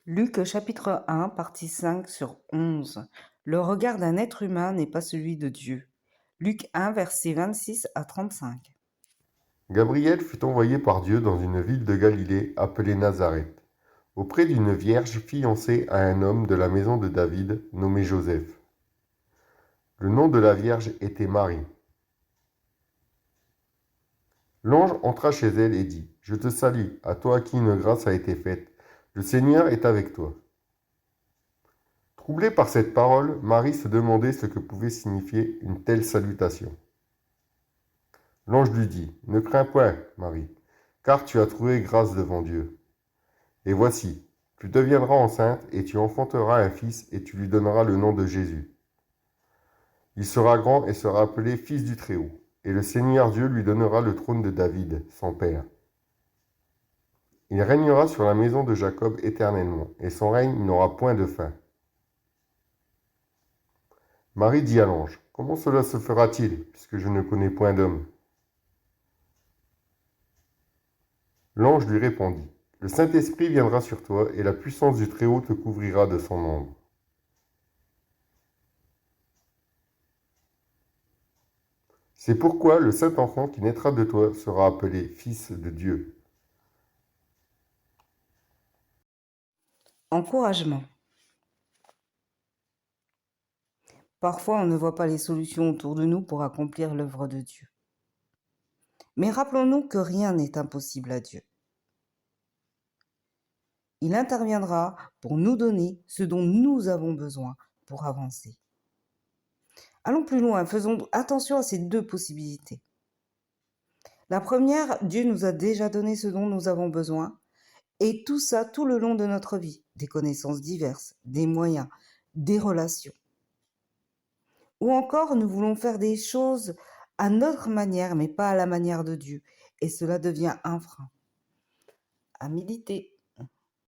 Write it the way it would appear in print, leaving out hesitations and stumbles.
Luc chapitre 1, partie 5 sur 11. Le regard d'un être humain n'est pas celui de Dieu. Luc 1, versets 26 à 35. Gabriel fut envoyé par Dieu dans une ville de Galilée appelée Nazareth, auprès d'une vierge fiancée à un homme de la maison de David nommé Joseph. Le nom de la vierge était Marie. L'ange entra chez elle et dit, « Je te salue, à toi à qui une grâce a été faite. Le Seigneur est avec toi. » Troublée par cette parole, Marie se demandait ce que pouvait signifier une telle salutation. L'ange lui dit, « Ne crains point, Marie, car tu as trouvé grâce devant Dieu. Et voici, tu deviendras enceinte et tu enfanteras un fils et tu lui donneras le nom de Jésus. Il sera grand et sera appelé Fils du Très-Haut, et le Seigneur Dieu lui donnera le trône de David, son père. Il régnera sur la maison de Jacob éternellement, et son règne n'aura point de fin. » Marie dit à l'ange, « Comment cela se fera-t-il, puisque je ne connais point d'homme ?» L'ange lui répondit, « Le Saint-Esprit viendra sur toi, et la puissance du Très-Haut te couvrira de son ombre. C'est pourquoi le Saint-Enfant qui naîtra de toi sera appelé Fils de Dieu. » Encouragement. Parfois, on ne voit pas les solutions autour de nous pour accomplir l'œuvre de Dieu. Mais rappelons-nous que rien n'est impossible à Dieu. Il interviendra pour nous donner ce dont nous avons besoin pour avancer. Allons plus loin, faisons attention à ces deux possibilités. La première, Dieu nous a déjà donné ce dont nous avons besoin, et tout ça tout le long de notre vie, des connaissances diverses, des moyens, des relations. Ou encore, nous voulons faire des choses à notre manière, mais pas à la manière de Dieu, et cela devient un frein. À méditer.